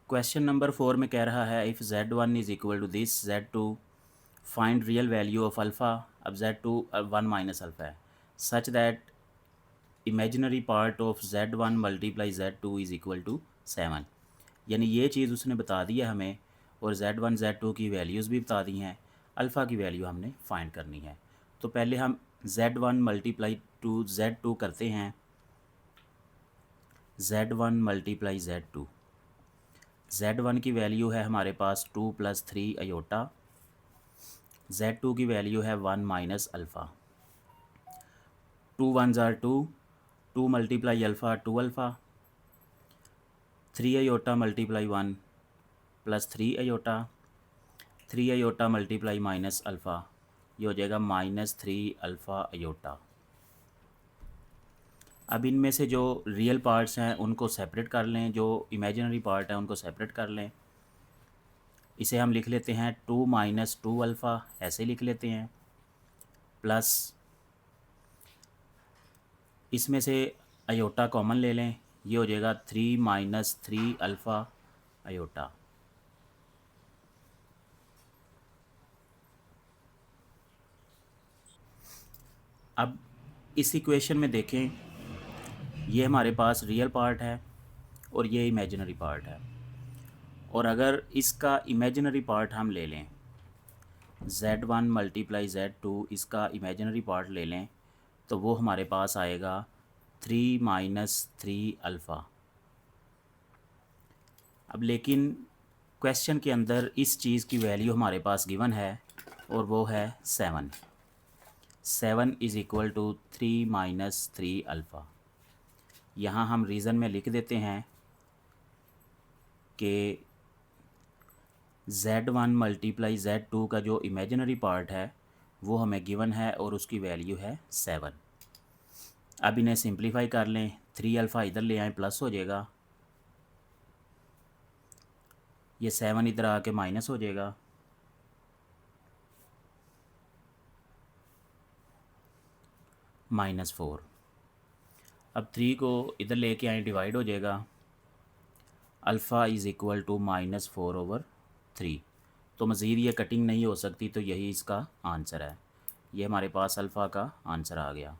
Question number 4 में कह रहा है if z1 is equal to this z2 find real value of alpha. अब z2 1 माइनस अल्फ़ा है such that imaginary part of z1 multiply z2 is equal to 7। यानी ये चीज़ उसने बता दी है हमें और z1 z2 की वैल्यूज़ भी बता दी हैं। अल्फ़ा की वैल्यू हमने फाइंड करनी है। तो पहले हम z1 मल्टीप्लाई टू z2 करते हैं। z1 मल्टीप्लाई z2, z1 की वैल्यू है हमारे पास 2 + 3 अयोटा, z2 की वैल्यू है 1 माइनस अल्फ़ा। 2 1 ज़ार 2, 2 multiply alpha 2 alpha, 3 iota multiply 1 + 3 iota, 3 iota multiply minus alpha, ये हो जाएगा -3 अल्फ़ा अयोटा। अब इनमें से जो रियल पार्ट्स हैं उनको सेपरेट कर लें, जो इमेजिनरी पार्ट है उनको सेपरेट कर लें। इसे हम लिख लेते हैं 2 - 2 अल्फ़ा, ऐसे लिख लेते हैं, प्लस इसमें से अयोटा कॉमन ले लें, ये हो जाएगा 3 - 3 अल्फ़ा अयोटा। अब इस इक्वेशन में देखें, ये हमारे पास रियल पार्ट है और ये इमेजिनरी पार्ट है। और अगर इसका इमेजिनरी पार्ट हम ले लें, z1 मल्टीप्लाई z2, इसका इमेजिनरी पार्ट ले लें, तो वो हमारे पास आएगा 3 - 3 अल्फ़ा। अब लेकिन क्वेश्चन के अंदर इस चीज़ की वैल्यू हमारे पास गिवन है और वो है 7। 7 इज़ इक्वल टू 3 - 3 अल्फ़ा। यहाँ हम रीज़न में लिख देते हैं कि z1 मल्टीप्लाई z2 का जो इमेजिनरी पार्ट है वो हमें गिवन है और उसकी वैल्यू है 7। अब इन्हें सिंप्लीफाई कर लें, 3 अल्फ़ा इधर ले आएँ, प्लस हो जाएगा, ये 7 इधर आके माइनस हो जाएगा, -4। अब 3 को इधर लेके आए, डिवाइड हो जाएगा, अल्फ़ा इज़ इक्वल टू -4/3। तो मज़ीद ये कटिंग नहीं हो सकती, तो यही इसका आंसर है। ये हमारे पास अल्फ़ा का आंसर आ गया।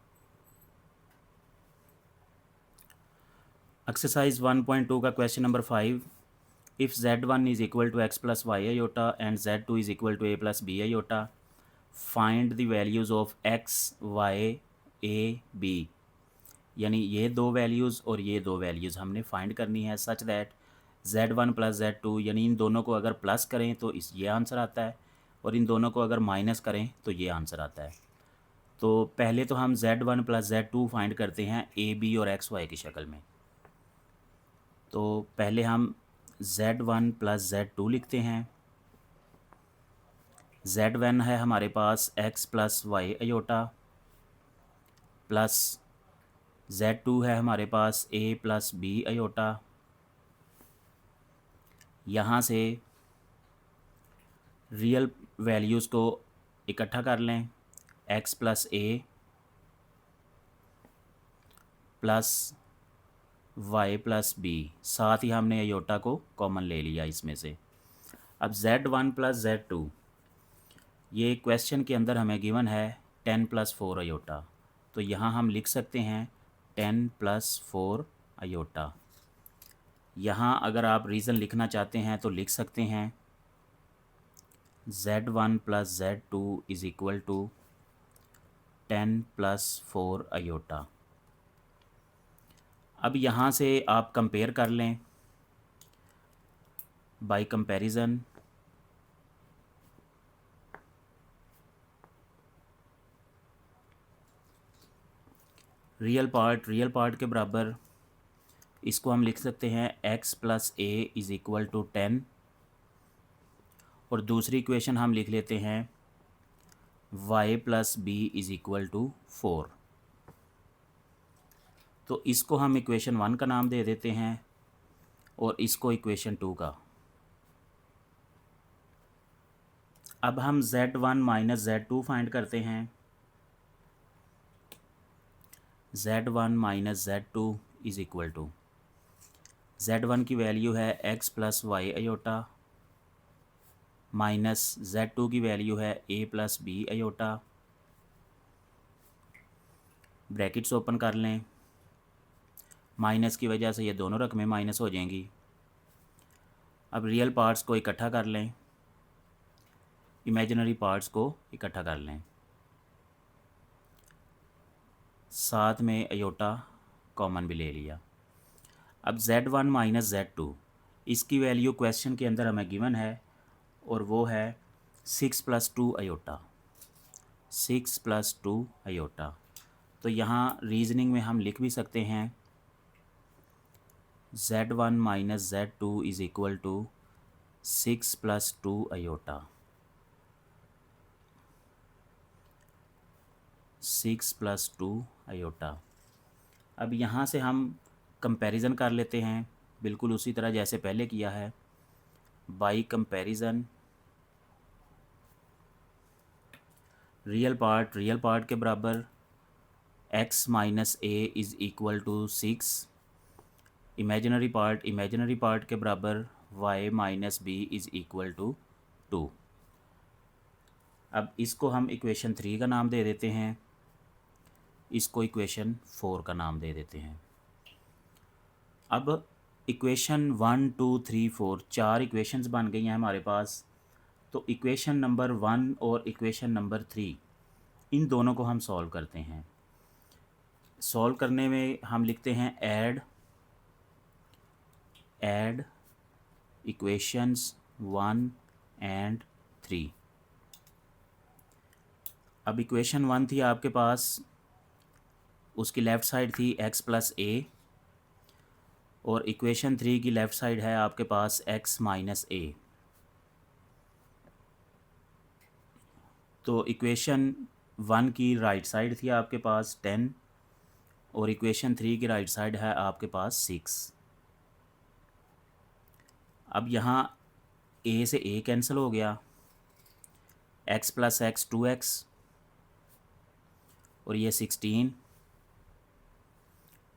एक्सरसाइज 1.2 का question number 5, if z1 is equal to x + y iota and z2 is equal to a + b iota, find the values of x, y, a, b। यानी ये दो वैल्यूज़ और ये दो वैल्यूज़ हमने फाइंड करनी है सच दैट z1 + z2, यानी इन दोनों को अगर प्लस करें तो इस ये आंसर आता है और इन दोनों को अगर माइनस करें तो ये आंसर आता है। तो पहले तो हम z1 + z2 फाइंड करते हैं a, b और x, y की शक्ल में। तो पहले हम z1 + z2 लिखते हैं। z1 है हमारे पास x + y iota, plus z2 है हमारे पास a + b अयोटा। यहाँ से रियल वैल्यूज़ को इकट्ठा कर लें, x + a plus y + b, साथ ही हमने अयोटा को कॉमन ले लिया इसमें से। अब z1 + z2, ये क्वेश्चन के अंदर हमें गिवन है 10 + 4 अयोटा, तो यहाँ हम लिख सकते हैं 10 + 4 अयोटा। यहाँ अगर आप रीज़न लिखना चाहते हैं तो लिख सकते हैं z1 + z2 is equal to 10 + 4 aorta. अब यहाँ से आप कंपेयर कर लें बाय कंपैरिजन। रियल पार्ट के बराबर इसको हम लिख सकते हैं x + a is equal to 10, और दूसरी इक्वेशन हम लिख लेते हैं y + b is equal to 4। तो इसको हम इक्वेशन 1 का नाम दे देते हैं और इसको इक्वेशन 2 का। अब हम z1 - z2 फाइंड करते हैं। z1 - z2 is equal to Z1 की वैल्यू है x plus y iota minus Z2 की वैल्यू है a plus b iota, brackets open कर लें। माइनस की वजह से ये दोनों रकमें माइनस हो जाएंगी। अब रियल पार्ट्स को इकट्ठा कर लें, इमेजिनरी पार्ट्स को इकट्ठा कर लें, साथ में अयोटा कॉमन भी ले लिया। अब Z1 माइनस Z2 इसकी वैल्यू क्वेश्चन के अंदर हमें गिवन है और वो है 6 प्लस 2 अयोटा, 6 प्लस 2 अयोटा। तो यहाँ रीजनिंग में हम लिख भी सकते हैं Z1 minus Z2 is equal to 6 plus 2 iota, 6 plus 2 iota. अब यहाँ से हम कंपैरिजन कर लेते हैं, बिल्कुल उसी तरह जैसे पहले किया है। बाई कंपैरिजन रियल पार्ट के बराबर x minus a is equal to 6, imaginary part के बराबर y minus b is equal to 2। अब इसको हम इक्वेशन 3 का नाम दे देते हैं, इसको इक्वेशन 4 का नाम दे देते हैं। अब इक्वेशन 1 2 3 4 चार इक्वेशंस बन गई हैं हमारे पास। तो इक्वेशन नंबर 1 और इक्वेशन नंबर 3 इन दोनों को हम सॉल्व करते हैं। सॉल्व करने में हम लिखते हैं ऐड इक्वेशंस 1 एंड 3। अब इक्वेशन 1 थी आपके पास, उसकी लेफ़्ट साइड थी x प्लस ए, और इक्वेशन 3 की लेफ़्ट साइड है आपके पास x माइनस ए। तो इक्वेशन 1 की राइट साइड थी आपके पास 10 और इक्वेशन 3 की राइट साइड है आपके पास 6। अब यहाँ a से a कैंसिल हो गया, x प्लस एक्स 2x और ये 16,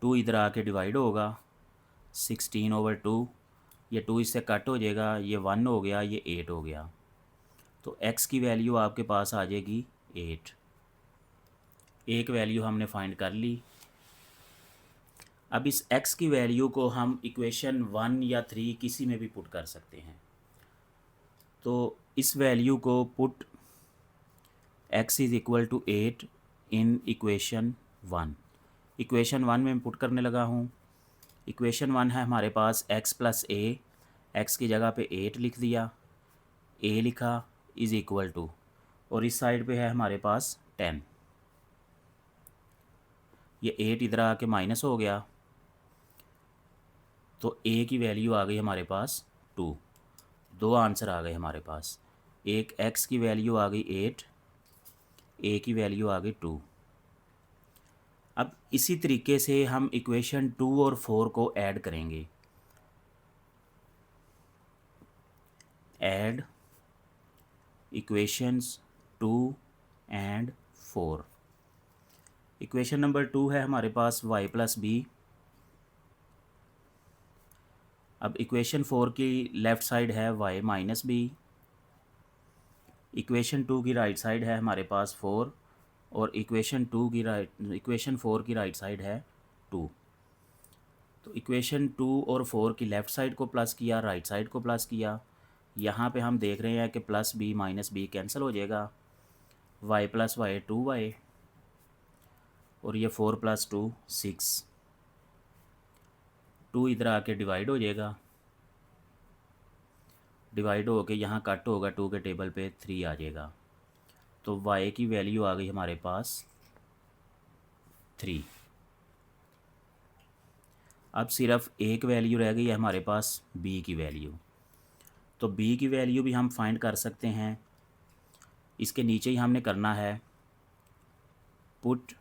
2 इधर आके डिवाइड होगा 16/2, ये 2 इससे कट हो जाएगा, ये 1 हो गया, ये 8 हो गया। तो x की वैल्यू आपके पास आ जाएगी 8। एक वैल्यू हमने फाइंड कर ली। अब इस x की वैल्यू को हम इक्वेशन 1 या 3 किसी में भी पुट कर सकते हैं। तो इस वैल्यू को put x is equal to 8 in equation 1। Equation 1 में पुट करने लगा हूँ। इक्वेशन 1 है हमारे पास x प्लस ए, एक्स की जगह पे 8 लिख दिया, a लिखा इज़ इक्वल टू, और इस साइड पे है हमारे पास 10। ये 8 इधर आके माइनस हो गया, तो a की वैल्यू आ गई हमारे पास 2। दो आंसर आ गए हमारे पास, एक x की वैल्यू आ गई 8, a की वैल्यू आ गई 2। अब इसी तरीके से हम इक्वेशन 2 और 4 को ऐड करेंगे। Add equations 2 and 4। Equation number 2 है हमारे पास y प्लस बी। अब इक्वेशन 4 की लेफ़्ट साइड है y माइनस बी। इक्वेशन 2 की राइट साइड है हमारे पास 4 और इक्वेशन 4 की राइट साइड है 2। तो इक्वेशन 2 और 4 की लेफ़्ट साइड को प्लस किया, राइट साइड को प्लस किया। यहाँ पे हम देख रहे हैं कि plus b minus b cancel हो जाएगा, y प्लस वाई 2y, और ये 4 प्लस 2 6, 2 इधर आके डिवाइड हो जाएगा, डिवाइड हो के यहाँ कट होगा, 2 के टेबल पे 3 आ जाएगा। तो y की वैल्यू आ गई हमारे पास 3। अब सिर्फ एक वैल्यू रह गई है हमारे पास b की वैल्यू। तो b की वैल्यू भी हम फाइंड कर सकते हैं। इसके नीचे ही हमने करना है put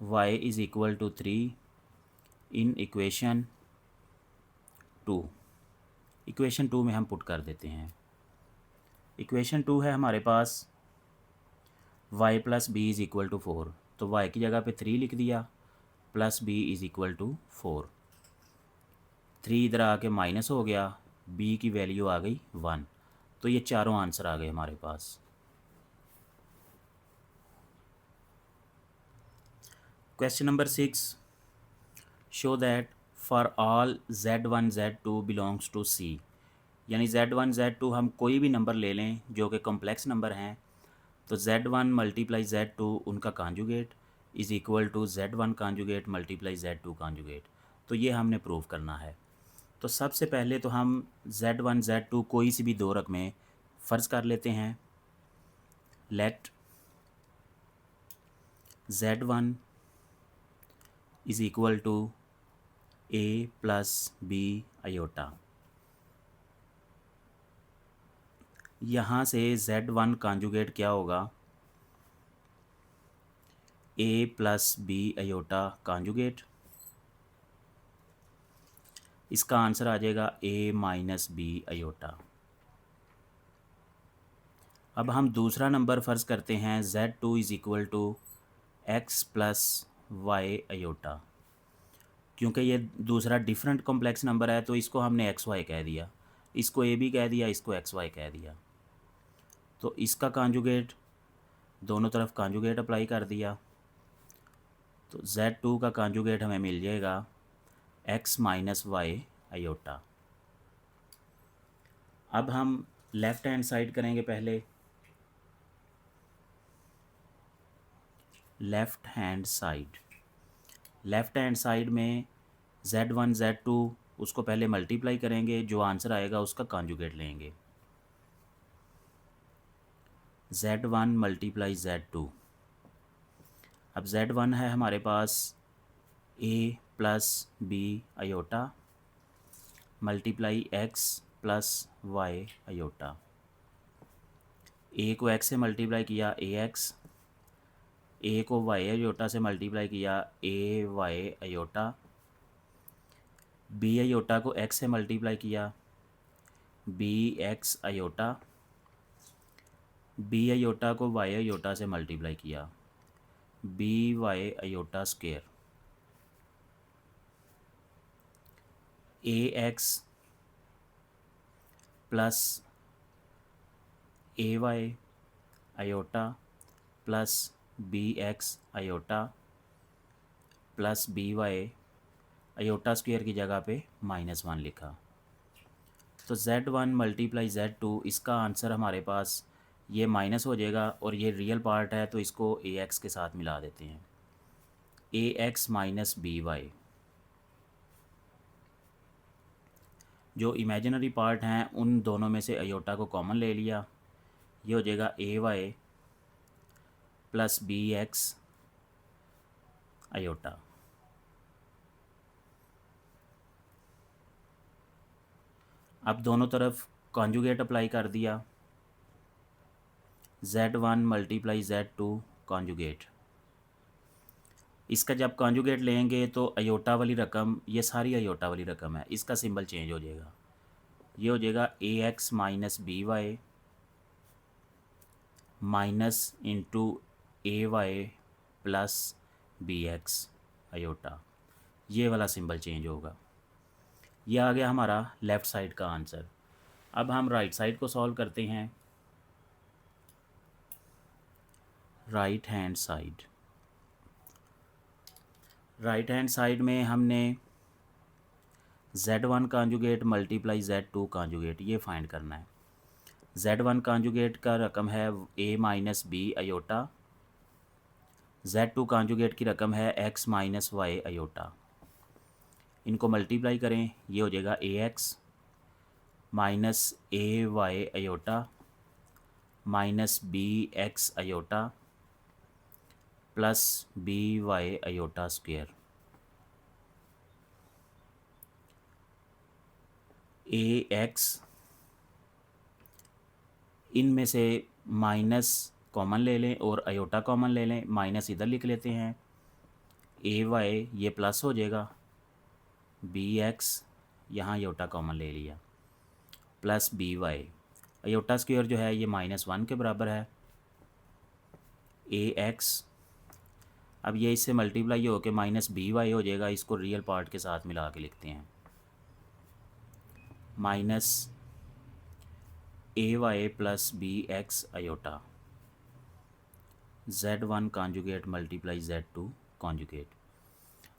y is equal to 3 in equation 2। Equation 2 में हम पुट कर देते हैं। इक्वेशन 2 है हमारे पास y plus b is equal to 4, तो y की जगह पे 3 लिख दिया, plus b is equal to 4। 3 इधर आके माइनस हो गया, b की वैल्यू आ गई 1। तो ये चारों आंसर आ गए हमारे पास। Question number 6, show that for all z1 z2 belongs to c। यानी z1 z2 हम कोई भी नंबर ले लें जो कि कॉम्प्लेक्स नंबर हैं, तो z1 मल्टीप्लाई z2 उनका conjugate is equal to z1 conjugate multiply z2 conjugate. तो ये हमने प्रूव करना है। तो सबसे पहले तो हम z1 z2 कोई सी भी दो रकमें फ़र्ज़ कर लेते हैं। Let z1 is equal to a plus b iota. यहाँ से z1 कॉन्जुगेट क्या होगा, a plus b iota conjugate. इसका आंसर आ जाएगा a माइनस b आयोटा। अब हम दूसरा नंबर फ़र्ज़ करते हैं z2 is equal to x plus y iota. क्योंकि ये दूसरा डिफरेंट कॉम्प्लेक्स नंबर है तो इसको हमने एक्स वाई कह दिया, इसको ए बी कह दिया, इसको एक्स वाई कह दिया। तो इसका कॉन्जुगेट, दोनों तरफ कॉन्जुगेट अप्लाई कर दिया, तो z2 का कॉन्जुगेट हमें मिल जाएगा x माइनस वाई आयोटा। अब हम लेफ़्ट हैंड साइड करेंगे पहले। लेफ़्ट हैंड साइड में z1 z2 उसको पहले मल्टीप्लाई करेंगे, जो आंसर आएगा उसका कॉन्जुगेट लेंगे। z1 multiply z2। अब z1 है हमारे पास a plus b iota multiply x plus y iota. a को x से मल्टीप्लाई किया ax, a को y आयोटा से मल्टीप्लाई किया ay आयोटा, b आयोटा को x से मल्टीप्लाई किया bx आयोटा, b आयोटा को y आयोटा से मल्टीप्लाई किया by iota square. ax plus ay iota plus bx iota plus by iota square की जगह पे -1 लिखा। तो z1 मल्टीप्लाई z2 इसका आंसर हमारे पास ये माइनस हो जाएगा और ये रियल पार्ट है तो इसको ax के साथ मिला देते हैं, ax माइनस by। जो इमेजिनरी पार्ट हैं उन दोनों में से आयोटा को कॉमन ले लिया, ये हो जाएगा ay प्लस bx आयोटा। अब दोनों तरफ कॉन्जुगेट अप्लाई कर दिया, z1 मल्टीप्लाई z2 कॉन्जुगेट। इसका जब कॉन्जुगेट लेंगे तो अयोटा वाली रकम, ये सारी अयोटा वाली रकम है, इसका सिंबल चेंज हो जाएगा, ये हो जाएगा ax minus B Y minus into A Y plus B X iota. ये वाला सिंबल चेंज होगा। ये आ गया हमारा लेफ़्ट साइड का आंसर। अब हम राइट साइड को सॉल्व करते हैं। राइट हैंड साइड में हमने z1 conjugate multiply z2 conjugate ये फाइंड करना है। z1 कॉन्जुगेट का रकम है a minus B iota, z2 conjugate की रकम है x माइनस वाई अयोटा। इनको मल्टीप्लाई करें, ये हो जाएगा ax minus A Y iota minus B X iota plus B Y iota square. ax इनमें से माइनस कॉमन ले लें और अयोटा कॉमन ले लें, माइनस इधर लिख लेते हैं, ए वाई ये प्लस हो जाएगा, बी एक्स यहाँ अयोटा कॉमन ले लिया plus B Y. Iota square जो है ये -1 के बराबर है, ए एक्स। अब ये इससे मल्टीप्लाई हो के माइनस बी वाई हो जाएगा, इसको रियल पार्ट के साथ मिला के लिखते हैं, minus A Y plus B X iota Z1 conjugate multiply Z2 conjugate.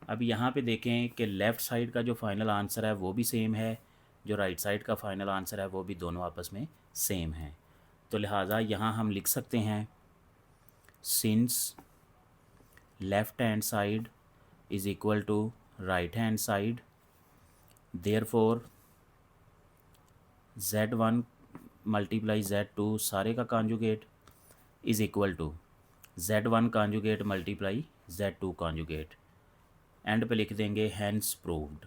अब यहाँ पे देखें कि लेफ़्ट साइड का जो फाइनल आंसर है वो भी सेम है, जो राइट साइड का फाइनल आंसर है वो भी दोनों आपस में सेम है। तो लिहाजा यहाँ हम लिख सकते हैं since left hand side is equal to right hand side, therefore Z1 multiply Z2 सारे का conjugate is equal to Z1 conjugate multiply Z2 conjugate. End पे लिख देंगे हैंस प्रूव्ड।